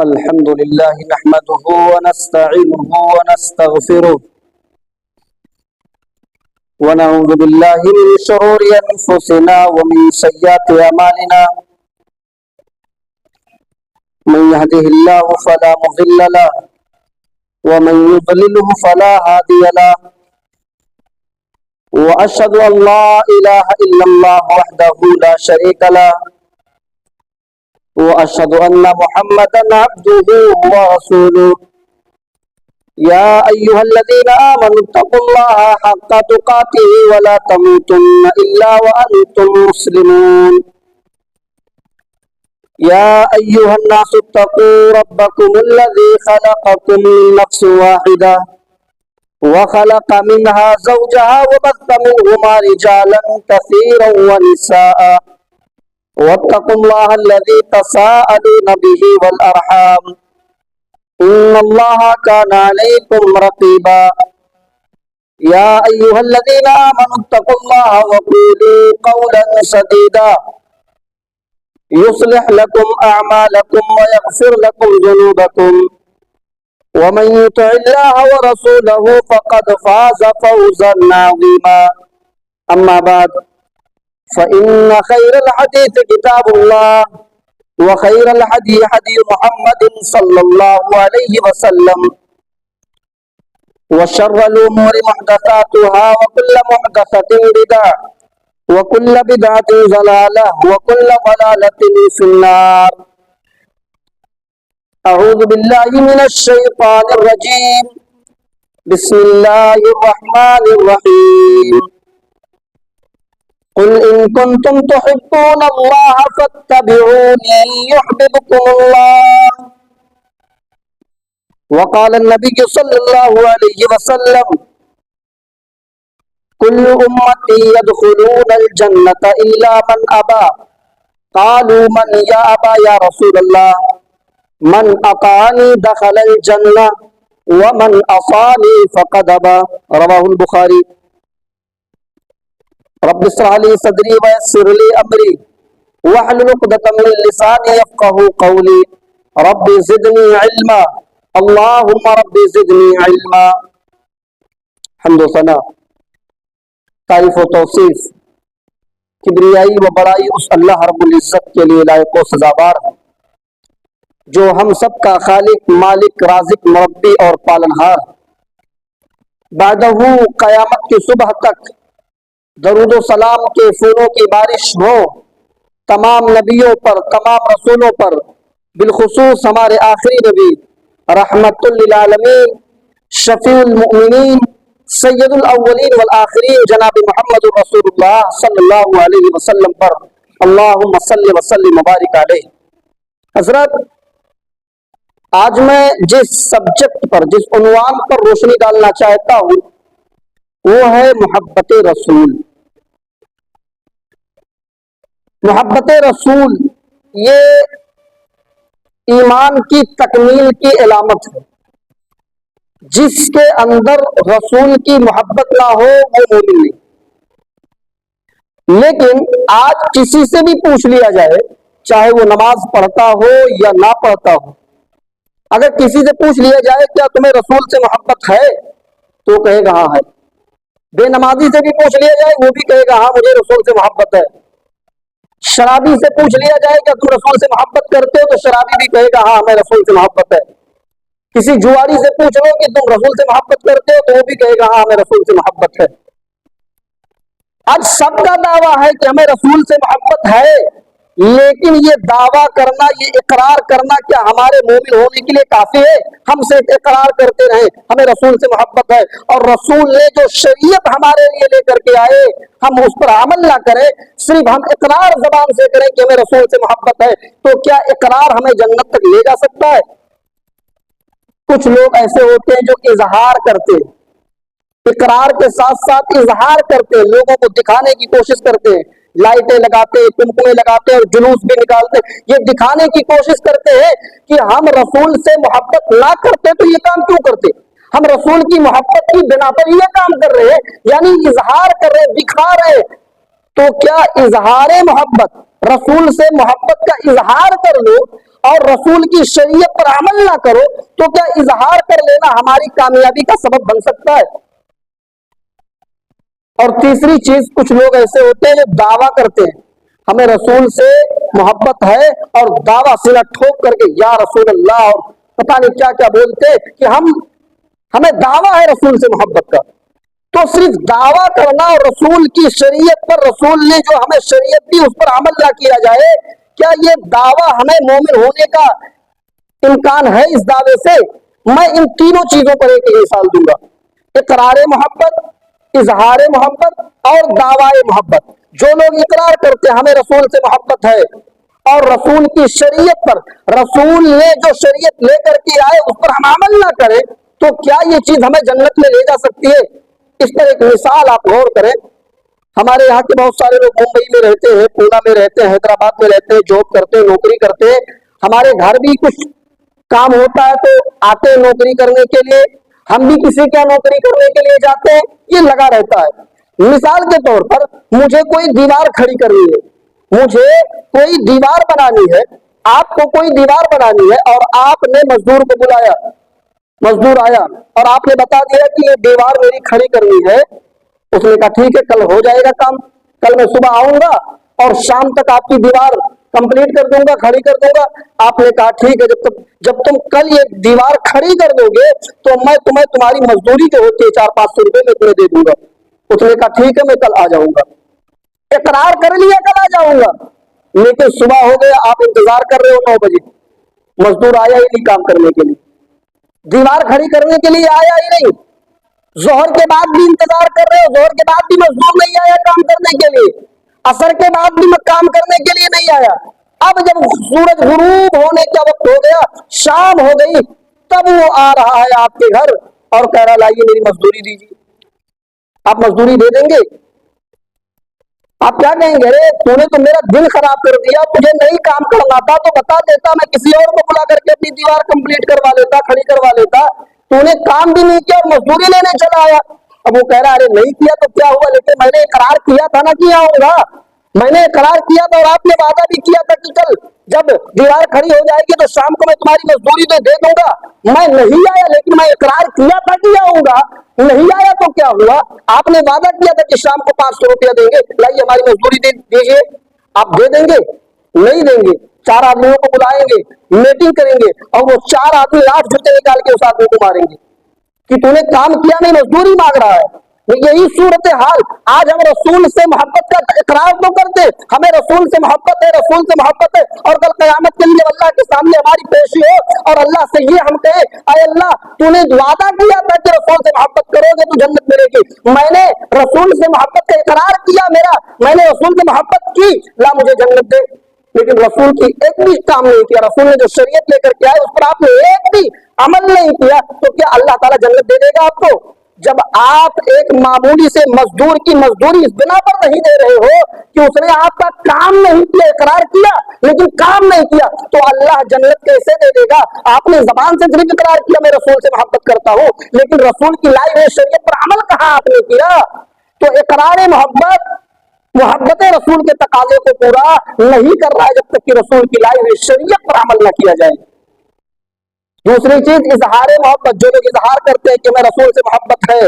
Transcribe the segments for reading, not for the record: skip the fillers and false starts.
الحمد لله نحمده ونستعينه ونستغفره ونعوذ بالله من شرور أنفسنا ومن سيئات أعمالنا من يهده الله فلا مضل له ومن يضلله فلا هادي له وأشهد أن لا إله إلا الله وحده لا شريك له وأشهد أن محمدا عبده ورسوله يا أيها الذين آمنوا اتقوا الله حق تقاته ولا تموتن إلا وأنتم مسلمون يا أيها الناس اتقوا ربكم الذي خلقكم من نفس واحدة وخلق منها زوجها وبث منهما رجالا كثيرا ونساء واتقوا الله الذي تساءلون به والأرحام إن الله كان عليكم رقيبا يا أيها الذين آمنوا اتقوا الله وقولوا قولا سديدا يصلح لكم أعمالكم ويغفر لكم ذنوبكم ومن يطع الله ورسوله فقد فاز فوزا عظيما أما بعد فإن خير الحديث كتاب الله وخير الهدي هدي محمد صلى الله عليه وسلم وشر الأمور محدثاتها وكل محدثة بدعة وكل بدعة ضلالة وكل ضلالة في النار أعوذ بالله من الشيطان الرجيم بسم الله الرحمن الرحيم قل إن كنتم تحبون الله فاتبعوني يحببكم الله وقال النبي صلى الله عليه وسلم كل أمتي يدخلون الجنة إلا من أبى قالوا من يا أبا يا رسول الله من أطاعني دخل الجنة ومن عصاني فقد أبى رواه البخاري رب اشرح لي صدري ويسر لي امري واحلل عقدة من لساني يفقهوا قولي رب زدني علما اللهم رب زدني علما. حمد و ثنا، تعریف و توصیف، کبریائی و بڑائی اس اللہ رب العزت کے لیے لائق و سزاوار ہے جو ہم سب کا خالق، مالک، رازق، مربی اور پالنہار ہے. بعدہ قیامت کی صبح تک درود و سلام کے پھولوں کی بارش ہو تمام نبیوں پر، تمام رسولوں پر، بالخصوص ہمارے آخری نبی رحمت للعالمین، شفیع المؤمنین، سید الاولین والآخرین جناب محمد رسول اللہ صلی اللہ علیہ وسلم پر اللہم صلی وسلم مبارک علیہ. حضرت، آج میں جس سبجیکٹ پر، جس عنوان پر روشنی ڈالنا چاہتا ہوں وہ ہے محبت رسول. محبت رسول یہ ایمان کی تکمیل کی علامت ہے. جس کے اندر رسول کی محبت نہ ہو وہ مومن نہیں. لیکن آج کسی سے بھی پوچھ لیا جائے، چاہے وہ نماز پڑھتا ہو یا نہ پڑھتا ہو، اگر کسی سے پوچھ لیا جائے کیا تمہیں رسول سے محبت ہے تو کہے گا ہاں ہے. بے نمازی سے بھی پوچھ لیا جائے وہ بھی کہے گا ہاں مجھے رسول سے محبت ہے. شرابی سے پوچھ لیا جائے کہ تم رسول سے محبت کرتے ہو تو شرابی بھی کہے گا ہاں ہمیں رسول سے محبت ہے. کسی جواری سے پوچھ لو کہ تم رسول سے محبت کرتے ہو تو وہ بھی کہے گا ہاں ہمیں رسول سے محبت ہے. آج سب کا دعویٰ ہے کہ ہمیں رسول سے محبت ہے، لیکن یہ دعویٰ کرنا، یہ اقرار کرنا کیا ہمارے مومن ہونے کے لیے کافی ہے؟ ہم صرف اقرار کرتے رہیں ہمیں رسول سے محبت ہے، اور رسول نے جو شریعت ہمارے لیے لے کر کے آئے ہم اس پر عمل نہ کریں، صرف ہم اقرار زبان سے کریں کہ ہمیں رسول سے محبت ہے، تو کیا اقرار ہمیں جنت تک لے جا سکتا ہے؟ کچھ لوگ ایسے ہوتے ہیں جو اظہار کرتے ہیں، اقرار کے ساتھ ساتھ اظہار کرتے ہیں، لوگوں کو دکھانے کی کوشش کرتے ہیں، لائٹیں لگاتے، کمکمے لگاتے اور جلوس بھی نکالتے، یہ دکھانے کی کوشش کرتے ہیں کہ ہم رسول سے محبت نہ کرتے تو یہ کام کیوں کرتے؟ ہم رسول کی محبت کی بنا پر یہ کام کر رہے ہیں، یعنی اظہار کر رہے، دکھا رہے. تو کیا اظہار محبت، رسول سے محبت کا اظہار کر لو اور رسول کی شریعت پر عمل نہ کرو تو کیا اظہار کر لینا ہماری کامیابی کا سبب بن سکتا ہے؟ اور تیسری چیز، کچھ لوگ ایسے ہوتے ہیں جو دعویٰ کرتے ہیں ہمیں رسول سے محبت ہے، اور دعویٰ سینہ ٹھوک کر کے یا رسول اللہ اور پتہ نہیں کیا کیا بولتے کہ ہمیں دعویٰ ہے رسول سے محبت کا۔ تو صرف دعویٰ کرنا اور رسول کی شریعت پر، رسول نے جو ہمیں شریعت دی اس پر عمل نہ کیا جائے، کیا یہ دعویٰ ہمیں مومن ہونے کا امکان ہے؟ اس دعوے سے میں ان تینوں چیزوں پر ایک مثال دوں گا: اقرار محبت، اظہار محبت اور دعویٰ محبت۔ جو لوگ اقرار کرتے ہیں ہمیں رسول سے محبت ہے اور رسول کی شریعت پر، رسول نے جو شریعت لے کر کے آئے اس پر ہم عمل نہ کریں، تو کیا یہ چیز ہمیں جنت میں لے جا سکتی ہے؟ اس پر ایک مثال آپ غور کریں۔ ہمارے یہاں کے بہت سارے لوگ ممبئی میں رہتے ہیں، پونا میں رہتے ہیں، حیدرآباد میں رہتے ہیں، جاب کرتے ہیں، نوکری کرتے ہیں۔ ہمارے گھر بھی کچھ کام ہوتا ہے تو آتے ہیں نوکری کرنے کے لیے، ہم بھی کسی کا نوکری کرنے کے لیے جاتے ہیں، یہ لگا رہتا ہے۔ مثال کے طور پر مجھے کوئی دیوار کھڑی کرنی ہے، مجھے کوئی دیوار بنانی ہے، آپ کو کوئی دیوار بنانی ہے، اور آپ نے مزدور کو بلایا، مزدور آیا اور آپ نے بتا دیا کہ یہ دیوار میری کھڑی کرنی ہے۔ اس نے کہا ٹھیک ہے، کل ہو جائے گا کام، کل میں صبح آؤں گا اور شام تک آپ کی دیوار کمپلیٹ کر دوں گا، کھڑی کر دوں گا۔ آپ نے کہا ٹھیک ہے، جب تم کل یہ دیوار کھڑی کر دو گے تو میں تمہیں تمہاری مزدوری جو ہوتی ہے 400-500 روپے میں تمہیں دے دوں گا۔ اس نے کہا ٹھیک ہے، میں کل آ جاؤں گا۔ اقرار کر لیا کل آ جاؤں گا، لیکن صبح ہو گیا، آپ انتظار کر رہے ہو 9 بجے، مزدور آیا ہی نہیں کام کرنے کے لیے، دیوار کھڑی کرنے کے لیے آیا ہی نہیں۔ ظہر کے بعد بھی انتظار کر رہے ہو، ظہر کے بعد بھی مزدور نہیں آیا کام کرنے کے لیے، عصر کے بعد بھی کام کرنے کے لیے نہیں آیا۔ اب جب سورج غروب ہونے کا وقت ہو گیا، شام ہو گئی، تب وہ آ رہا ہے آپ کے گھر اور کہہ رہا لائیے میری مزدوری دیجیے۔ آپ مزدوری دے دیں گے؟ آپ کیا کہیں گے؟ ارے تو نے تو میرا دل خراب کر دیا، تجھے نہیں کام کرنا تھا تو بتا دیتا، میں کسی اور کو بلا کر کے اپنی دیوار کمپلیٹ کروا لیتا، کھڑی کروا لیتا۔ تو نے کام بھی نہیں کیا اور مزدوری لینے چلا آیا۔ اب وہ کہہ رہا ارے نہیں کیا تو کیا ہوا، لیکن میں نے اقرار کیا تھا نا کہ آؤں گا، میں نے اقرار کیا تھا، اور آپ نے وعدہ بھی کیا تھا کہ کل جب دیوار کھڑی ہو جائے گی تو شام کو میں تمہاری مزدوری تو دے دوں گا۔ میں نہیں آیا، لیکن میں اقرار کیا تھا کہ آؤں گا، نہیں آیا تو کیا ہوا؟ آپ نے وعدہ کیا تھا کہ شام کو 500 روپیہ دیں گے، لائیے ہماری مزدوری دے دیجیے۔ آپ دے دیں گے؟ نہیں دیں گے۔ 4 آدمیوں کو بلائیں گے، میٹنگ کریں گے، اور وہ 4 آدمی 8 جوتے نکال کے اس آدمی کو ماریں گے کہ تو نے کام کیا نہیں، مزدوری مانگ رہا ہے۔ یہی صورتحال آج ہم رسول سے محبت کا اقرار تو کرتے، ہمیں رسول سے محبت ہے، رسول سے محبت ہے، اور کل قیامت کے لیے اللہ کے سامنے ہماری پیشی ہو اور اللہ سے یہ ہم کہیں اے اللہ تو نے وعدہ کیا تھا کہ رسول سے محبت کرو گے تو جنت ملے گی، میں نے رسول سے محبت کا اقرار کیا، میں نے رسول سے محبت کی، لا مجھے جنت دے۔ لیکن رسول کی ایک بھی کام نہیں کیا، رسول نے جو شریعت لے کر کے آئے اس پر آپ نے ایک بھی عمل نہیں کیا، تو کیا اللہ تعالیٰ جنت دے دے گا آپ کو؟ جب آپ ایک معمولی سے مزدور کی مزدوری اس بنا پر نہیں دے رہے ہو کہ اس نے آپ کا کام نہیں کیا، اقرار کیا لیکن کام نہیں کیا، تو اللہ جنت کیسے دے دے گا؟ آپ نے زبان سے صرف اقرار کیا میں رسول سے محبت کرتا ہوں، لیکن رسول کی لائی ہوئی شریعت پر عمل کہاں آپ نے کیا؟ تو اقرار محبت رسول کے تقاضے کو پورا نہیں کر رہا ہے جب تک کہ رسول کی لائی ہوئی شریعت پر عمل نہ کیا جائے۔ دوسری چیز اظہار محبت، جو لوگ اظہار کرتے ہیں کہ میں رسول سے محبت ہے،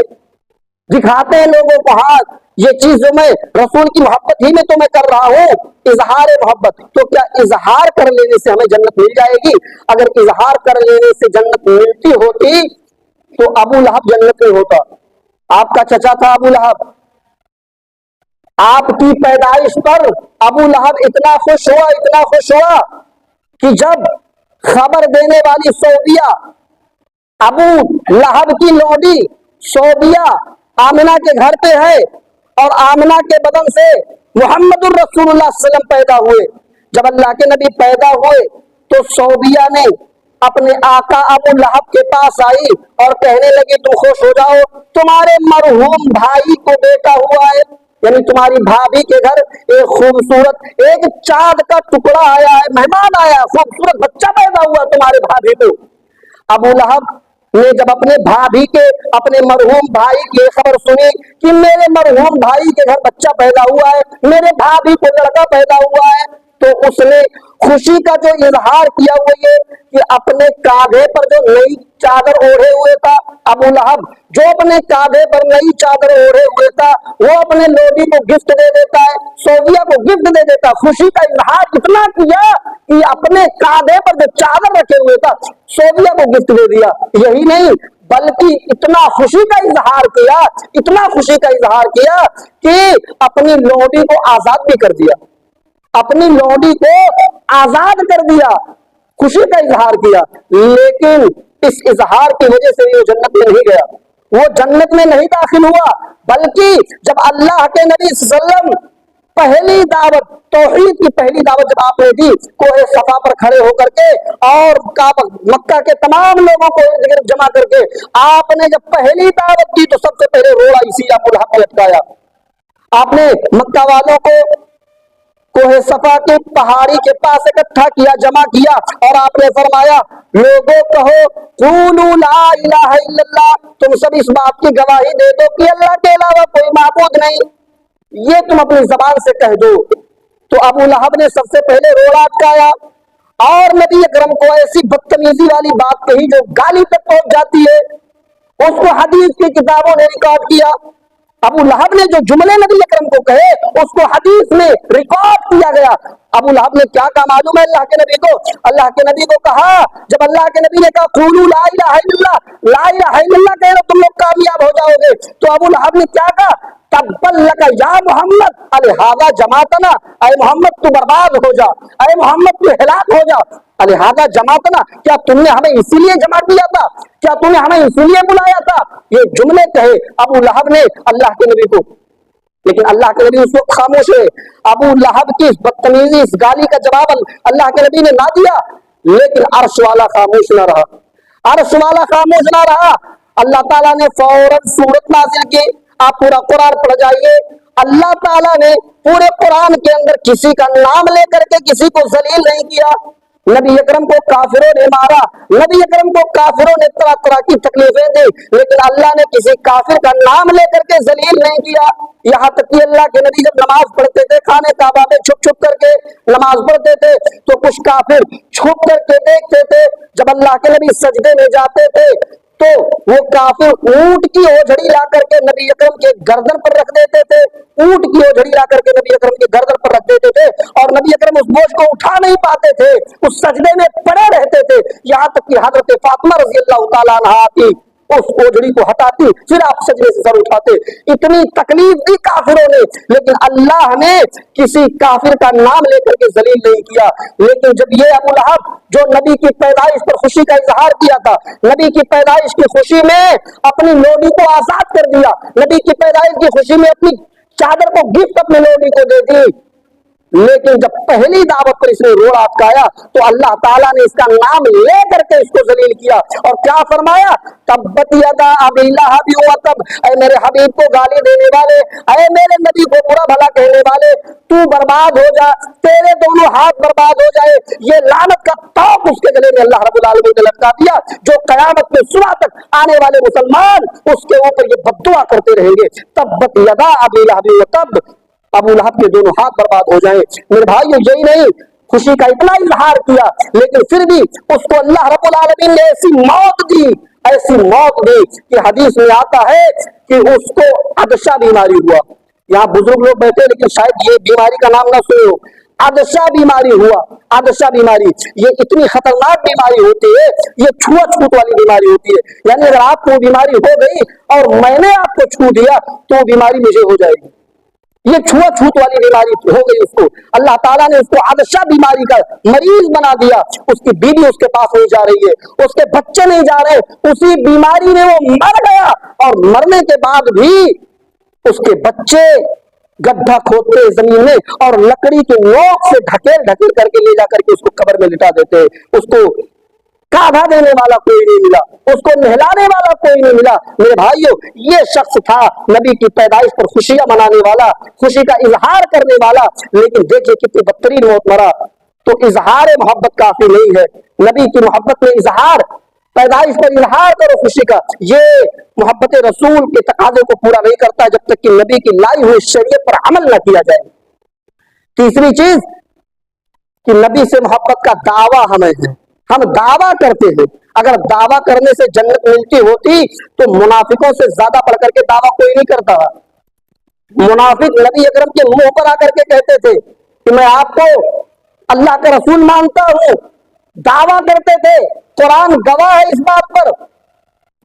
دکھاتے ہیں لوگوں کو ہاتھ، یہ چیز جو میں رسول کی محبت ہی میں تو میں کر رہا ہوں، اظہار محبت، تو کیا اظہار کر لینے سے ہمیں جنت مل جائے گی؟ اگر اظہار کر لینے سے جنت ملتی ہوتی تو ابو لہب جنت میں ہوتا۔ آپ کا چچا تھا ابو لہب، آپ کی پیدائش پر ابو لہب اتنا خوش ہوا کہ جب خبر دینے والی صوبیہ، ابو لہب کی لوڈی صوبیہ آمنہ کے گھر پہ ہے اور آمنہ کے بدن سے محمد الرسول اللہ صلی اللہ علیہ وسلم پیدا ہوئے، جب اللہ کے نبی پیدا ہوئے تو صوبیہ نے اپنے آقا ابو لہب کے پاس آئی اور کہنے لگی تم خوش ہو جاؤ، تمہارے مرحوم بھائی کو بیٹا ہوا ہے، یعنی تمہاری بھابھی کے گھر ایک خوبصورت ایک چاند کا ٹکڑا آیا ہے، مہمان آیا، خوبصورت بچہ پیدا ہوا تمہارے بھابھی کو۔ ابو لہب نے جب اپنے بھابھی کے اپنے مرحوم بھائی کی خبر سنی کہ میرے مرحوم بھائی کے گھر بچہ پیدا ہوا ہے، میرے بھابھی کو لڑکا پیدا ہوا ہے، تو اس نے خوشی کا جو اظہار کیا وہ یہ کہ اپنے کاندھے پر جو نئی چادر اوڑھے ہوئے تھا ابو لہب، جو اپنے کاندھے پر نئی چادر اوڑھے ہوئے تھا وہ اپنے لوڈی کو گفٹ دے دیتا ہے، صوفیہ کو گفٹ دے دیتا ہے۔ خوشی کا اظہار اتنا کیا کہ اپنے کاندھے پر جو چادر رکھے ہوئے تھا صوفیہ کو گفٹ دے دیا۔ یہی نہیں بلکہ اتنا خوشی کا اظہار کیا، اتنا خوشی کا اظہار کیا کہ اپنی لوڈی کو آزاد بھی کر دیا، اپنی لوڈی کو آزاد کر دیا، خوشی کا اظہار کیا۔ لیکن اس اظہار کی وجہ سے وہ جنت میں نہیں گیا، وہ جنت میں نہیں داخل ہوا، بلکہ جب اللہ کے نبی صلی اللہ علیہ وسلم پہلی دعوت، توحید کی پہلی دعوت جب آپ نے دی کوہ صفا پر کھڑے ہو کر کے اور مکہ کے تمام لوگوں کو جمع کر کے آپ نے جب پہلی دعوت دی تو سب سے پہلے روڑا اسی ابو لہب نے لٹکایا۔ آپ نے مکہ والوں کو کوہ صفا کی پہاڑی کے پاس اکٹھا کیا، جمع کیا اور آپ نے فرمایا لوگوں کہو قولوا لا الہ الا اللہ، تم سب اس بات کی گواہی دے دو کہ اللہ کے علاوہ کوئی معبود نہیں، یہ تم اپنی زبان سے کہہ دو۔ تو ابو لہب نے سب سے پہلے روڑا اٹکایا اور نبی اکرم کو ایسی بدتمیزی والی بات کہی جو گالی تک پہنچ جاتی ہے، اس کو حدیث کی کتابوں نے ریکارڈ کیا۔ ابو لہب نے جو جملے نبی اکرم کو کہے اس کو حدیث میں ریکارڈ کیا گیا۔ ابو لہب نے کیا کہا معلوم ہے اللہ کے نبی کو؟ اللہ کے نبی کو کہا، جب اللہ کے نبی نے کہا قولوا لا الہ الا اللہ، لا الہ الا اللہ کہہ رہے تم لوگ کامیاب ہو جاؤ گے، تو ابو لہب نے کیا کہا؟ تبا لک یا محمد الہذا جماعتنا، اے محمد تو برباد ہو جا، اے محمد تو ہلاک ہو جا، الہذا جماعتنا، کیا تم نے ہمیں اسی لیے جمع کیا تھا؟ کیا تم نے ہمیں اسی لیے بلایا تھا؟ یہ جملے کہے ابو لہب نے اللہ کے نبی کو، لیکن اللہ کے نبی اس وقت خاموش ہے۔ ابو لہب کی اس بدتمیزی، اس گالی کا جواب اللہ کے نبی نے نہ دیا، لیکن عرش والا خاموش نہ رہا، عرش والا خاموش نہ رہا۔ اللہ تعالیٰ نے فوراً سورت نازل کی، آپ پورا قرآن پڑھ جائیے، اللہ تعالیٰ نے پورے قرآن کے اندر کسی کا نام لے کر کے کسی کو ذلیل نہیں کیا۔ نبی اکرم کو کافروں نے مارا، نبی اکرم کو کافروں نے طرح طرح کی تکلیفیں دی، لیکن اللہ نے کسی کافر کا نام لے کر کے ذلیل نہیں کیا۔ یہاں تک کہ اللہ کے نبی جب نماز پڑھتے تھے خانے کعبہ میں چھپ چھپ کر کے نماز پڑھتے تھے تو کچھ کافر چھپ کر کے دیکھتے تھے، جب اللہ کے نبی سجدے میں جاتے تھے تو وہ کافر اونٹ کی اوجھڑی لا کر کے نبی اکرم کے گردن پر رکھ دیتے تھے، اونٹ کی اوجھڑی لا کر کے نبی اکرم کے گردن پر رکھ دیتے تھے اور نبی اکرم اس بوجھ کو اٹھا نہیں پاتے تھے، اس سجدے میں پڑے رہتے تھے، یہاں تک کہ حضرت فاطمہ رضی اللہ تعالیٰ عنہا کی اس اوجھڑی کو ہٹاتی، پھر آپ سجدے سے سر اٹھاتے۔ اتنی تکلیف دی کافروں نے، لیکن اللہ نے کسی کافر کا نام لے کر کے ذلیل نہیں کیا۔ لیکن جب یہ ابو لہب جو نبی کی پیدائش پر خوشی کا اظہار کیا تھا، نبی کی پیدائش کی خوشی میں اپنی لوڈی کو آزاد کر دیا، نبی کی پیدائش کی خوشی میں اپنی چادر کو گفٹ اپنی لوڈی کو دے دی، لیکن جب پہلی دعوت پر اس نے روڑا اٹکایا تو اللہ تعالیٰ نے اس کا نام لے کر کے اس کو ذلیل کیا اور کیا فرمایا؟ تبت یدا ابی لہب وتب، اے میرے حبیب کو گالی دینے والے، اے میرے نبی کو برا بھلا کہنے والے، تو برباد ہو جا، تیرے دونوں ہاتھ برباد ہو جائے۔ یہ لعنت کا طوق اس کے گلے میں اللہ رب العالمین نے لٹکا دیا، جو قیامت میں صبح تک آنے والے مسلمان اس کے اوپر یہ بد دعا کرتے رہیں گے، تبت یدا ابی لہب وتب، ابو لہب کے دونوں ہاتھ برباد ہو جائیں۔ میرے بھائیو یہی نہیں، خوشی کا اتنا اظہار کیا لیکن پھر بھی اس کو اللہ رب العالمین نے ایسی موت دی، ایسی موت دی کہ حدیث میں آتا ہے کہ اس کو عدشہ بیماری ہوا۔ یہاں بزرگ لوگ بیٹھے لیکن شاید یہ بیماری کا نام نہ سنے ہو، عدشہ بیماری ہوا۔ عدشہ بیماری یہ اتنی خطرناک بیماری ہوتی ہے، یہ چھوا چھوت والی بیماری ہوتی ہے، یعنی اگر آپ کو بیماری ہو گئی اور میں نے آپ کو چھو دیا تو بیماری مجھے ہو جائے گی، یہ چھوا چھوت والی بیماری ہو گئی اس کو۔ اللہ تعالیٰ نے اس کو عدشہ بیماری کا مریض بنا دیا، اس کی بیوی اس کے پاس نہیں جا رہی ہے، اس کے بچے نہیں جا رہے، اسی بیماری میں وہ مر گیا اور مرنے کے بعد بھی اس کے بچے گڈھا کھودتے زمین میں اور لکڑی کے نوک سے ڈھکیل ڈھکیل کر کے لے جا کر کے اس کو قبر میں لٹا دیتے، اس کو کاندھا دینے والا کوئی نہیں ملا، اس کو نہلانے والا کوئی نہیں ملا۔ میرے بھائیو یہ شخص تھا نبی کی پیدائش پر خوشیاں منانے والا، خوشی کا اظہار کرنے والا، لیکن دیکھیے کتنی بدترین موت مرا۔ تو اظہار محبت کافی نہیں ہے، نبی کی محبت میں اظہار، پیدائش پر اظہار کرو خوشی کا، یہ محبت رسول کے تقاضے کو پورا نہیں کرتا جب تک کہ نبی کی لائی ہوئی شریعت پر عمل نہ کیا جائے۔ تیسری چیز کہ نبی سے محبت کا دعویٰ ہمیں ہے، ہم دعویٰ کرتے ہیں۔ اگر دعویٰ کرنے سے جنت ملتی ہوتی تو منافقوں سے زیادہ بڑھ کر کے دعویٰ کوئی نہیں کرتا۔ منافق نبی اکرم کے منہ پر آ کر کے کہتے تھے کہ میں آپ کو اللہ کے رسول مانتا ہوں، دعویٰ کرتے تھے، قرآن گواہ ہے اس بات پر۔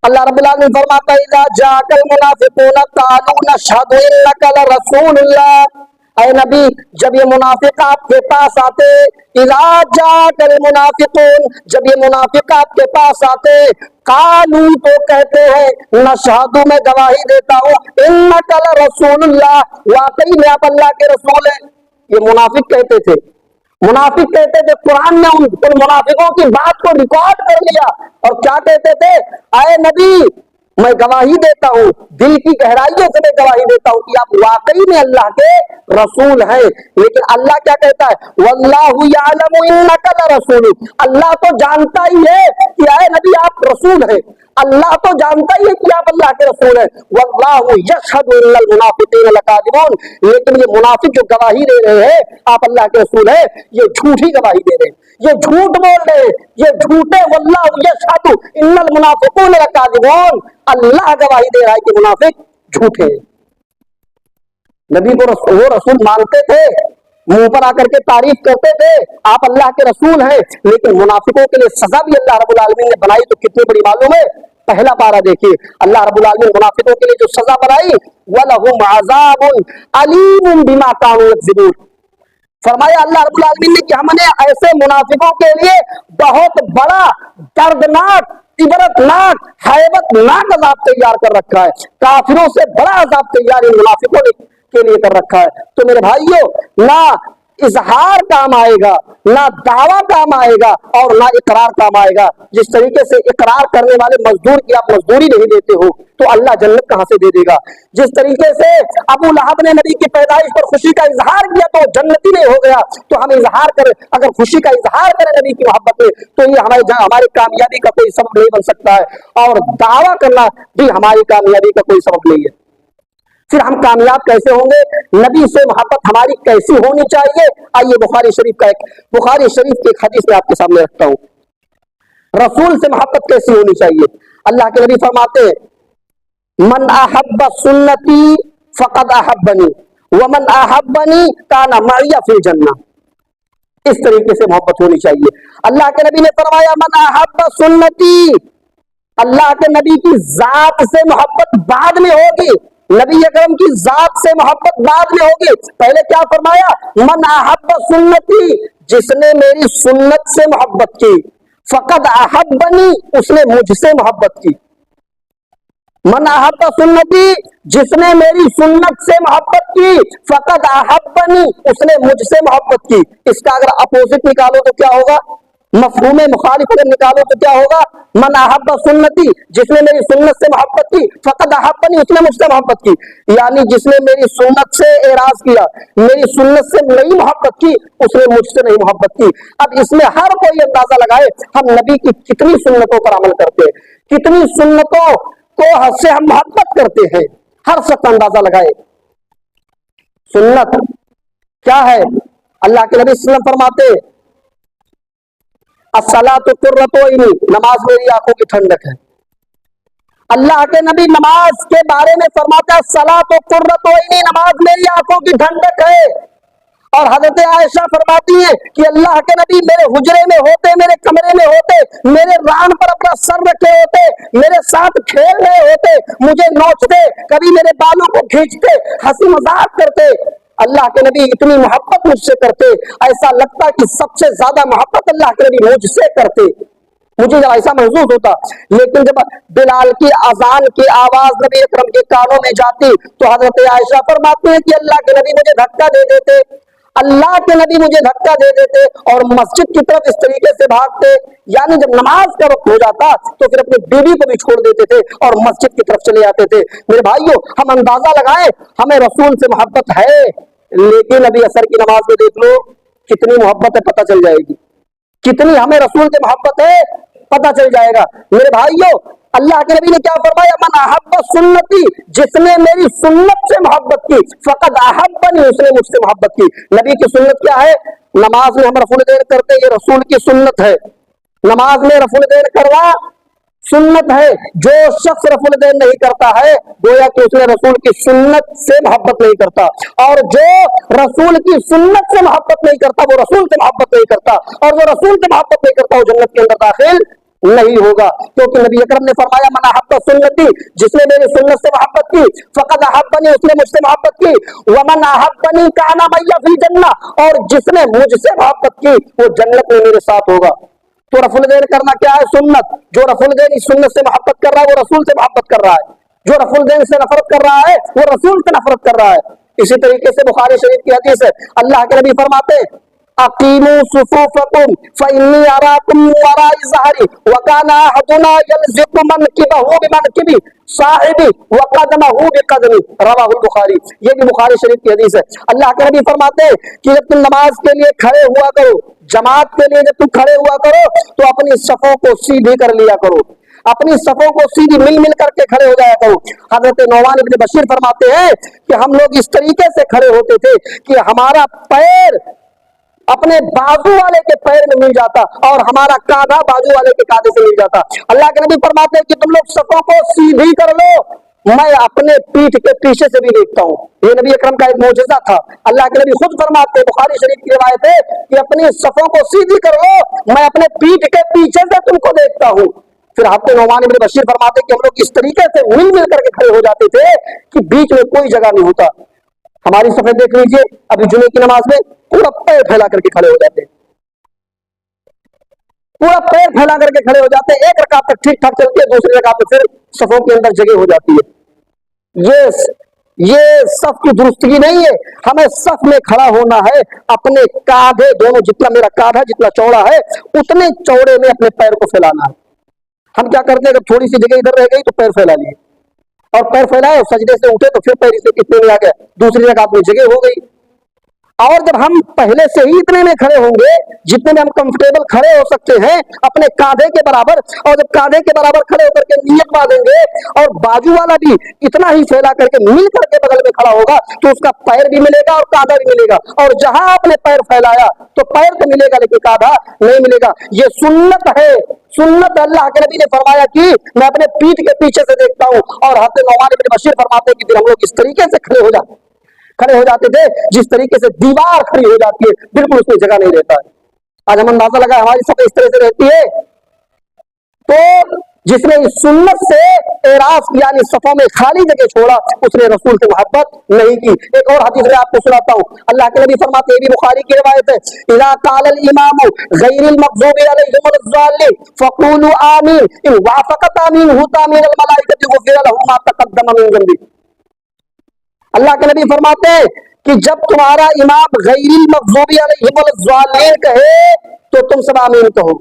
اللہ رب العالمین فرماتا ہے اذا جاءک المنافقون قالوا نشهد انک لرسول اللہ، اے نبی جب یہ منافق آپ کے پاس آتے، اذا جاءک المنافقون، جب یہ منافق آپ کے پاس آتے، قالوا تو کہتے ہیں، نشہد میں گواہی دیتا ہوں، انک لرسول اللہ، واقعی میں آپ اللہ کے رسول ہیں۔ یہ منافق کہتے تھے، منافق کہتے تھے۔ قرآن نے ان منافقوں کی بات کو ریکارڈ کر لیا اور کیا کہتے تھے، اے نبی میں گواہی دیتا ہوں، دل کی گہرائیوں سے میں گواہی دیتا ہوں کہ آپ واقعی میں اللہ کے رسول ہیں۔ لیکن اللہ کیا کہتا ہے، واللہ یعلم انک لرسول، اللہ تو جانتا ہی ہے کہ اے نبی آپ رسول ہیں، اللہ تو جانتا ہی ہے کہ آپ اللہ کے رسول ہیں۔ واللہ یشہد ان المنافقین لکاذبون، لیکن یہ منافق جو گواہی دے رہے ہیں آپ اللہ کے رسول ہیں، یہ جھوٹی گواہی دے رہے ہیں، یہ جھوٹ بول رہے ہیں، یہ جھوٹے۔ واللہ یشہد ان المنافقون لکاذبون، اللہ گواہی دے رہا ہے کہ منافق جھوٹے ہیں۔ نبی کو وہ رسول مانتے تھے، منہ پر آ کر کے تعریف کرتے تھے آپ اللہ کے رسول ہیں، لیکن منافقوں کے لیے سزا بھی اللہ رب العالمین نے بنائی تو کتنی بڑی معلوم ہے۔ پہلا پارہ دیکھیے، اللہ رب العالمین منافقوں کے لیے جو سزا بنائی، وَلَهُمْ عَذَابٌ عَلِيمٌ بِمَا كَانُوا يَكْذِبُونَ، فرمایا اللہ رب العالمین نے کہ ہم نے ایسے منافقوں کے لیے بہت بڑا دردناک، عبرتناک، ہیبت ناک عذاب تیار کر رکھا ہے۔ کافروں سے بڑا عذاب تیار ان منافقوں کے لیے کر رکھا ہے۔ تو میرے بھائیوں، نہ اظہار کام آئے گا، نہ دعویٰ کام آئے گا، اور نہ اقرار کام آئے گا۔ جس طریقے سے اقرار کرنے والے مزدور کی آپ مزدوری نہیں دیتے ہو تو اللہ جنت کہاں سے دے دے گا؟ جس طریقے سے ابو لہب نے نبی کی پیدائش پر خوشی کا اظہار کیا تو جنتی نہیں ہو گیا، تو ہم اظہار کریں، اگر خوشی کا اظہار کریں نبی کی محبت میں تو یہ ہماری کامیابی کا کوئی سبب نہیں بن سکتا ہے، اور دعویٰ کرنا بھی ہماری کامیابی کا کوئی سبب نہیں ہے۔ پھر ہم کامیاب کیسے ہوں گے؟ نبی سے محبت ہماری کیسی ہونی چاہیے؟ آئیے بخاری شریف کی ایک حدیث میں آپ کے سامنے رکھتا ہوں۔ رسول سے محبت کیسی ہونی چاہیے؟ اللہ کے نبی فرماتے ہیں، من احب سنتی فقد احبنی ومن احبنی کان معی فی الجنہ۔ اس طریقے سے محبت ہونی چاہیے۔ اللہ کے نبی نے فرمایا، من احب سنتی، اللہ کے نبی کی ذات سے محبت بعد میں ہوگی، نبی اکرم کی ذات سے محبت بعد میں ہوگی۔ پہلے کیا فرمایا، من احب سنتی، جس نے میری سنت سے محبت کی، فقد احبنی، اس نے مجھ سے محبت کی۔ من احب سنتی، جس نے میری سنت سے محبت کی، فقد احبنی، اس نے مجھ سے محبت کی۔ اس کا اگر اپوزٹ نکالو تو کیا ہوگا؟ مفہوم مخالف اگر نکالو تو کیا ہوگا؟ من احب سنتی، جس نے میری سنت سے محبت کی، فقد احبنی، اس نے مجھ سے محبت کی۔ یعنی جس نے میری سنت سے اعراض کیا، میری سنت سے نہیں محبت کی، اس نے مجھ سے نہیں محبت کی۔ اب اس میں ہر کوئی اندازہ لگائے ہم نبی کی کتنی سنتوں پر عمل کرتے ہیں، کتنی سنتوں کو سے ہم محبت کرتے ہیں، ہر شخص اندازہ لگائے۔ سنت کیا ہے؟ اللہ کے نبی صلی اللہ علیہ وسلم فرماتے، الصلاۃ قرۃ عینی، نماز میری آنکھوں کی ٹھنڈک ہے۔ اللہ کے نبی نماز کے بارے میں فرماتا ہے، الصلاۃ قرۃ عینی، نماز میری آنکھوں کی ٹھنڈک ہے۔ اور حضرت عائشہ فرماتی ہیں کہ اللہ کے نبی میرے حجرے میں ہوتے، میرے کمرے میں ہوتے، میرے ران پر اپنا سر رکھے ہوتے، میرے ساتھ کھیل رہے ہوتے، مجھے نوچتے، کبھی میرے بالوں کو کھینچتے، ہنسی مذاق کرتے۔ اللہ کے نبی اتنی محبت مجھ سے کرتے، ایسا لگتا کہ سب سے زیادہ محبت اللہ کے نبی مجھ سے کرتے، مجھے جب ایسا محسوس ہوتا۔ لیکن جب بلال کی اذان کی آواز نبی اکرم کے کانوں میں جاتی تو حضرت عائشہ فرماتی ہیں کہ اللہ کے نبی مجھے دھکا دے دیتے، اللہ کے نبی مجھے دھکا دے دیتے اور مسجد کی طرف اس طریقے سے بھاگتے، یعنی جب نماز کا وقت ہو جاتا تو پھر اپنی بیوی کو بھی چھوڑ دیتے تھے اور مسجد کی طرف چلے آتے تھے۔ میرے بھائیوں، ہم اندازہ لگائیں، ہمیں رسول سے محبت ہے، لیکن ابھی عصر کی نماز میں دیکھ لو کتنی محبت ہے، پتہ چل جائے گی، کتنی ہمیں رسول سے محبت ہے پتہ چل جائے گا۔ میرے بھائیوں، اللہ کے نبی نے کیا فرمایا؟ من احب سنتی، جس نے میری سنت سے محبت کی، فقد احبنی، اس نے مجھ سے محبت کی۔ نبی کی سنت کیا ہے؟ نماز میں ہم رفع الدین کرتے، یہ رسول کی سنت ہے۔ نماز میں رفع الدین کرنا سنت ہے۔ جو شخص رفع الدین نہیں کرتا ہے گویا کہ اس نے رسول کی سنت سے محبت نہیں کرتا، اور جو رسول کی سنت سے محبت نہیں کرتا وہ رسول سے محبت نہیں کرتا، اور جو رسول سے محبت نہیں کرتا وہ جنت کے اندر داخل نہیں ہوگا، کیونکہ نبی اکرم نے فرمایا من احب سنتی، جس نے میری سنت سے محبت کی، فقد احبنی، اس نے مجھ سے محبت کی، ومن احبنی کان معی فی الجنہ، اور جس نے مجھ سے محبت کی وہ جنت میں میرے ساتھ ہوگا۔ تو رفع الدین کرنا کیا ہے؟ سنت۔ جو رفع الدین اس سنت سے محبت کر رہا ہے وہ رسول سے محبت کر رہا ہے، جو رفع الدین سے نفرت کر رہا ہے وہ رسول سے نفرت کر رہا ہے۔ اسی طریقے سے بخاری شریف کی حدیث ہے، اللہ کے نبی فرماتے ہیں اقیموا صفوفکم فانی اراکم من وراء ظہری وکان احدنا یلزق منکبہ بمنکب صاحبہ وقدمہ بقدمی، رواہ البخاری۔ یہ بھی بخاری شریف کی حدیث ہے۔ اللہ کے نبی فرماتے ہیں کہ جب تم نماز کے لیے کھڑے ہوا کرو، جماعت کے لیے جب تم کھڑے ہوا کرو تو اپنی صفوں کو سیدھی کر لیا کرو، اپنی صفوں کو سیدھی مل مل کر کے کھڑے ہو جایا کرو۔ حضرت نعمان بن بشیر فرماتے ہیں کہ ہم لوگ اس طریقے سے کھڑے ہوتے تھے کہ ہمارا پیر اپنے بازو والے کے پیر میں مل جاتا اور ہمارا کاندھا بازو والے کے کاندھے سے مل جاتا۔ اللہ کے نبی فرماتے ہیں کہ تم لوگ صفوں کو سیدھی کر لو، میں اپنے پیٹھ کے پیچھے سے بھی دیکھتا ہوں۔ یہ نبی اکرم کا ایک معجزہ تھا۔ اللہ کے نبی خود فرماتے ہیں، بخاری شریف کی روایت ہے کہ اپنی صفوں کو سیدھی کر لو، میں اپنے پیٹھ کے پیچھے سے تم کو دیکھتا ہوں۔ پھر حضرت نعمان بن بشیر فرماتے کہ ہم لوگ اس طریقے سے مل مل کر کے کھڑے ہو جاتے تھے کہ بیچ میں کوئی جگہ نہیں ہوتا۔ ہماری صفیں دیکھ لیجئے، ابھی جمعے کی نماز میں پورا پیر پھیلا کر کے کھڑے ہو جاتے ہیں، پورا پیر پھیلا کر کے کھڑے ہو جاتے ہیں، ایک رکعت تک ٹھیک ٹھاک چلتی ہے، دوسری رکعت میں پھر صفوں کے اندر جگہ ہو جاتی ہے۔ یہ صف کی درستگی نہیں ہے۔ ہمیں صف میں کھڑا ہونا ہے، اپنے کاندھے دونوں، جتنا میرا کاندھا جتنا چوڑا ہے اتنے چوڑے میں اپنے پیر کو پھیلانا ہے۔ ہم کیا کرتے ہیں، اگر تھوڑی سی جگہ ادھر رہ گئی تو پیر پھیلا لیے، اور پیر پھیلائے اور سجدے سے اٹھے تو پھر پیر سے کتنے میں آ گئے، دوسری رکعت میں جگہ ہو گئی۔ اور جب ہم پہلے سے ہی اتنے میں کھڑے ہوں گے جتنے میں ہم کمفرٹیبل کھڑے ہو سکتے ہیں اپنے کاندھے کے برابر، اور جب کاندھے کے برابر کھڑے ہو کر کے نیت باندھیں گے اور بازو والا بھی اتنا ہی پھیلا کر کے مل کر کے بغل میں کھڑا ہوگا تو اس کا پیر بھی ملے گا اور کاندھا بھی ملے گا، اور جہاں آپ نے پیر پھیلایا تو پیر تو ملے گا لیکن کاندھا نہیں ملے گا۔ یہ سنت ہے، سنت اللہ کے نبی نے فرمایا کہ میں اپنے پیٹھ کے پیچھے سے دیکھتا ہوں، اور حضرت نعمان بن بشیر فرماتے ہیں کہ پھر ہم لوگ اس طریقے سے کھڑے ہو جاتے تھے جس طریقے سے دیوار کھڑی ہو جاتی ہے، بالکل اس میں جگہ نہیں رہتا ہے۔ آج ہم اندازہ لگا ہماری صف اس طرح سے رہتی ہے، تو جس نے اس سنت سے اعراض یعنی صفوں میں خالی جگہ چھوڑا اس نے رسول سے محبت نہیں کی۔ ایک اور حدیث میں آپ کو سناتا ہوں، اللہ کے نبی فرماتے ہیں، یہ بھی بخاری کی روایت ہے، اذا قال الامام غیر المغضوب علیہم الضالین فقولوا آمین ان وافقت آمینہ تآمین الملائکۃ غفر له ما تقدم من ذنبہ۔ اللہ کے نبی فرماتے ہیں کہ جب تمہارا امام غیر المغضوب علیہم الضالین کہے تو تم سب آمین کہو،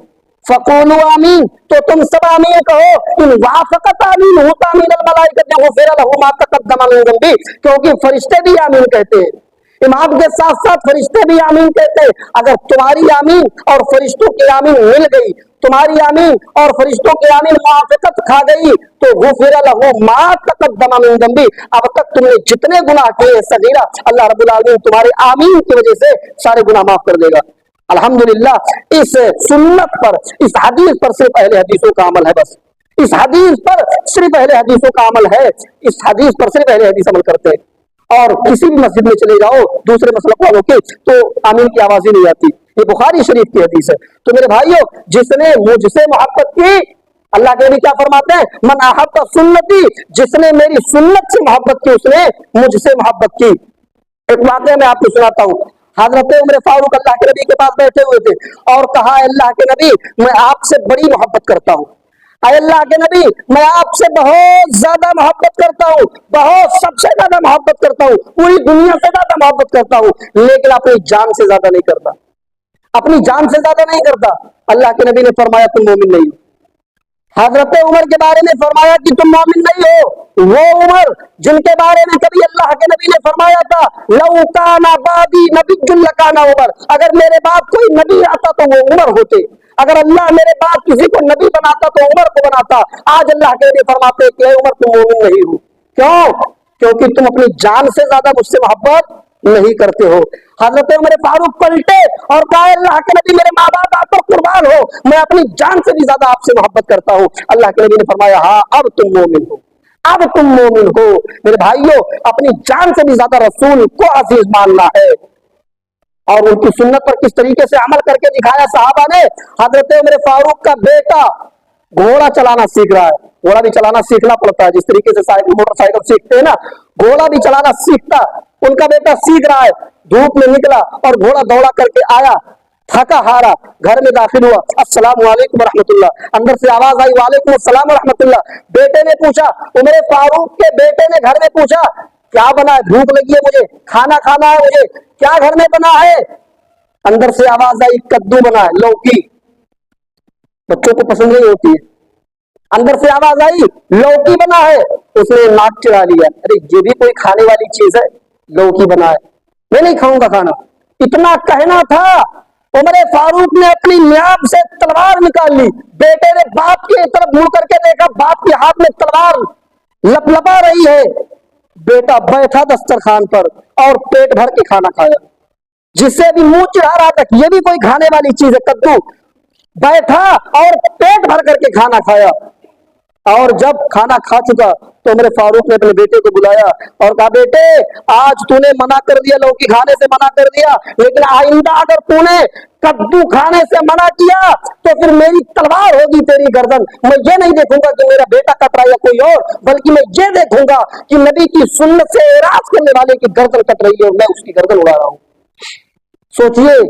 فقولوا آمین تو تم سب آمین کہو، ان وافقت آمین ہوتا آمین الملائکۃ غفر له ما تقدم من ذنبہ، کیونکہ فرشتے بھی آمین کہتے ہیں، امام کے ساتھ ساتھ فرشتے بھی آمین کہتے ہیں۔ اگر تمہاری آمین اور فرشتوں کی آمین مل گئی، تمہاری آمین اور فرشتوں کی آمین موافقت کھا گئی تو غفر له ما تقدم من ذنبہ، اب تک تم نے جتنے گناہ کیے صغیرہ اللہ رب العالمین تمہارے آمین کی وجہ سے سارے گناہ معاف کر دے گا۔ الحمدللہ اس سنت پر، اس حدیث پر صرف اہل حدیثوں کا عمل ہے، بس اس حدیث پر صرف اہل حدیثوں کا عمل ہے، اس حدیث پر صرف اہل حدیث عمل کرتے ہیں۔ اور کسی بھی مسجد میں چلے جاؤ دوسرے مسلک والوں کے تو آمین کی آواز ہی نہیں آتی، یہ بخاری شریف کی حدیث ہے۔ تو میرے بھائیوں، جس نے مجھ سے محبت کی، اللہ کے نبی کیا فرماتے ہیں، من احب سنتی، جس نے میری سنت سے محبت کی اس نے مجھ سے محبت کی۔ ایک واقعہ میں آپ کو سناتا ہوں، حضرت عمر فاروق اللہ کے نبی کے پاس بیٹھے ہوئے تھے اور کہا، اللہ کے نبی میں آپ سے بڑی محبت کرتا ہوں، اے اللہ کے نبی میں آپ سے بہت زیادہ محبت کرتا ہوں، بہت سب سے زیادہ محبت کرتا ہوں، پوری دنیا سے زیادہ محبت کرتا ہوں، لیکن اپنی جان سے زیادہ نہیں کرتا، اپنی جان سے زیادہ نہیں کرتا۔ اللہ کے نبی نے فرمایا تم مومن نہیں ہو۔ حضرت عمر کے بارے میں فرمایا کہ تم مومن نہیں ہو، وہ عمر جن کے بارے میں کبھی اللہ کے نبی نے فرمایا تھا لو کان بعدی نبی لکان عمر، اگر میرے بعد کوئی نبی آتا تو وہ عمر ہوتے۔ اگر اللہ میرے بعد کسی کو نبی بناتا تو عمر کو بناتا. آج اللہ کے نبی فرماتے کہ اے عمر تم مومن نہیں ہو. کیوں؟ کیونکہ تم اپنی جان سے زیادہ مجھ سے محبت نہیں کرتے ہو. حضرت عمر فاروق پلٹے اور کہا اللہ کے نبی میرے ماں باپ آپ پر قربان ہو, میں اپنی جان سے بھی زیادہ آپ سے محبت کرتا ہوں. اللہ کے نبی نے فرمایا ہاں اب تم مومن ہو, اب تم مومن ہو. میرے بھائیوں, اپنی جان سے بھی زیادہ رسول کو عزیز ماننا ہے اور ان کی سنت پر کس طریقے سے عمل کر کے دکھایا صحابہ نے. حضرت عمر فاروق کا بیٹا گھوڑا چلانا سیکھ رہا ہے. گھوڑا بھی چلانا سیکھنا پڑتا ہے, جس طریقے سے موٹر سائیکل سیکھتے ہیں نا, گھوڑا بھی چلانا سیکھتا. ان کا بیٹا سیکھ رہا ہے, دھوپ میں نکلا اور گھوڑا دوڑا کر کے آیا, تھکا ہارا, گھر میں داخل ہوا, السلام علیکم ورحمۃ اللہ. اندر سے آواز آئی وعلیکم السلام ورحمۃ اللہ. بیٹے نے پوچھا, عمر فاروق کے بیٹے نے گھر میں پوچھا کیا بنا ہے, بھوک لگی ہے مجھے, کھانا کھانا ہے مجھے, کیا گھر میں بنا ہے؟ اندر سے آواز آئی کدو بنا ہے, لوکی. بچوں کو پسند نہیں ہوتی ہے. اندر سے آواز آئی لوکی بنا ہے. اس نے ناک چڑھا لیا, ارے یہ بھی کوئی کھانے والی چیز ہے, لوکی بنا ہے, میں نہیں کھاؤں گا کھانا. اتنا کہنا تھا, عمر فاروق نے اپنی نیاب سے تلوار نکال لی. بیٹے نے باپ کی طرف مڑ کر کے دیکھا, باپ کے ہاتھ میں تلوار لپلپا رہی ہے. بیٹا بیٹھا دسترخوان پر اور پیٹ بھر کے کھانا کھایا. جس سے بھی منہ چڑھا رہا تھا یہ بھی کوئی کھانے والی چیز ہے, کدو, بیٹھا اور پیٹ بھر کر کے کھانا کھایا. اور جب کھانا کھا چکا تو عمر فاروق نے اپنے بیٹے کو بلایا اور کہا بیٹے آج تو نے منع کر دیا, لوکی کھانے سے منع کر دیا, لیکن آئندہ اگر تو نے کدو کھانے سے منع کیا تو پھر میری تلوار ہوگی تیری گردن. میں یہ نہیں دیکھوں گا کہ میرا بیٹا کٹ رہا ہے یا کوئی اور, بلکہ میں یہ دیکھوں گا کہ نبی کی سنت سے اعراض کرنے والے کی گردن کٹ رہی ہے اور میں اس کی گردن اڑا رہا ہوں. سوچئے,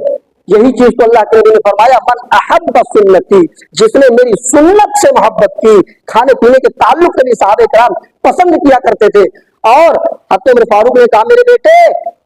یہی چیز تو اللہ کے نبی نے فرمایا من احب سنتی, جس نے میری سنت سے محبت کی. کھانے پینے کے تعلق سے بھی صحابہ کرام پسند کیا کرتے تھے. اور حضرت عمر فاروق نے کہا میرے بیٹے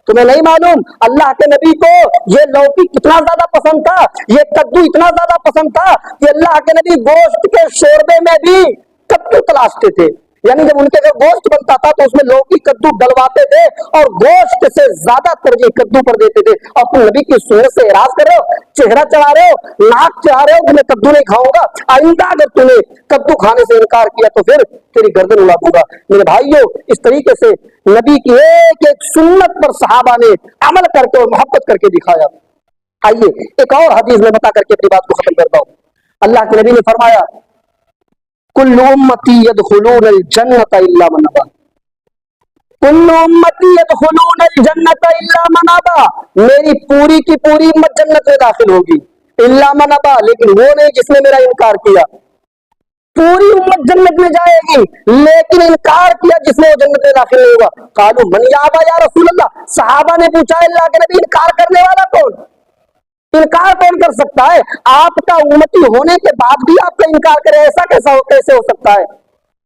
تمہیں نہیں معلوم اللہ کے نبی کو یہ لوکی کتنا زیادہ پسند تھا, یہ کدو اتنا زیادہ پسند تھا کہ اللہ کے نبی گوشت کے شوربے میں بھی کدو تلاشتے تھے. یعنی جب ان کے گھر گوشت بنتا تھا تو اس میں لوکی کدو ڈلواتے تھے اور گوشت سے زیادہ ترجیح کدو پر دیتے تھے. اور تم نبی کی سنت سے اعراض کر رہے ہو, چہرہ چڑھا رہے ہو, ناک چڑھا رہے ہو کہ میں کدو نہیں کھاؤں گا, آئندہ اگر تم نے کدو کھانے سے انکار کیا تو پھر تیری گردن اڑا دوں گا. میرے بھائیوں, اس طریقے سے نبی کی ایک ایک سنت پر صحابہ نے عمل کر کے اور محبت کر کے دکھایا. آئیے ایک اور حدیث میں بتا کر کے اپنی بات کو ختم کرتا ہوں. اللہ کے نبی نے فرمایا کل امتی يدخلون الجنت الا من ابى, کل امتی يدخلون الجنت الا من ابى, میری پوری کی پوری امت جنت میں داخل ہوگی, الا من ابى, لیکن وہ نہیں جس نے میرا انکار کیا. پوری امت جنت میں جائے گی لیکن انکار کیا جس نے وہ جنت میں داخل نہیں ہوگا. قالوا من يابى یا رسول اللہ, صحابہ نے پوچھا اللہ کے نبی انکار کرنے والا کون, انکار کون کر سکتا ہے؟ آپ کا امتی ہونے کے بعد بھی آپ کا انکار کرے, ایسا کیسے ہو سکتا ہے؟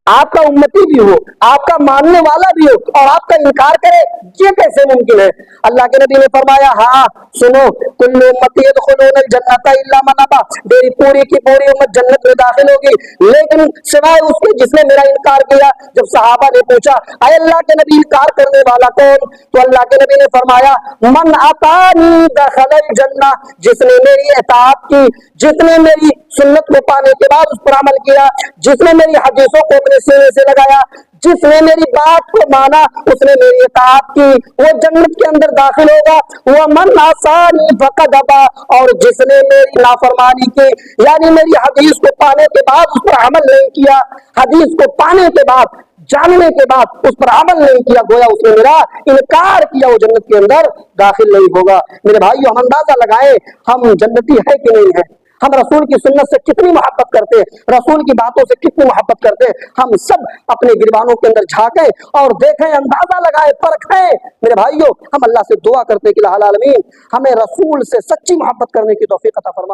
آپ کا امتی بھی ہو, آپ کا ماننے والا بھی ہو اور آپ کا انکار کرے, یہ کیسے ممکن ہے؟ اللہ کے نبی نے فرمایا ہاں سنو, کل امتی يدخلون الجنت الا من ابى, میری پوری کی پوری امت جنت میں داخل ہوگی لیکن سوائے اس کے جس نے میرا انکار کیا. جب صحابہ نے پوچھا اے اللہ کے نبی انکار کرنے والا کون, تو اللہ کے نبی نے فرمایا من اطاعنی دخل الجنہ, جس نے میری اطاعت کی, جس نے میری سنت کو پانے کے بعد اس پر عمل کیا, جس نے میری حدیثوں کو اپنے سینے سے لگایا, جس نے میری بات کو مانا, اس نے میری اطاعت کی, وہ جنت کے اندر داخل ہوگا. ومن عصانی فقد ابى, اور جس نے میری نافرمانی کی یعنی میری حدیث کو پانے کے بعد اس پر عمل نہیں کیا, حدیث کو پانے کے بعد جاننے کے بعد اس پر عمل نہیں کیا, گویا اس نے میرا انکار کیا, وہ جنت کے اندر داخل نہیں ہوگا. میرے بھائیو, ہم اندازہ لگائیں ہم جنتی ہے کہ نہیں ہے, ہم رسول کی سنت سے کتنی محبت کرتے ہیں, رسول کی باتوں سے کتنی محبت کرتے ہیں. ہم سب اپنے گریبانوں کے اندر جھانکیں اور دیکھیں, اندازہ لگائیں, پرکھیں. میرے بھائیوں, ہم اللہ سے دعا کرتے ہیں کہ العالمین ہمیں رسول سے سچی محبت کرنے کی توفیق عطا فرما.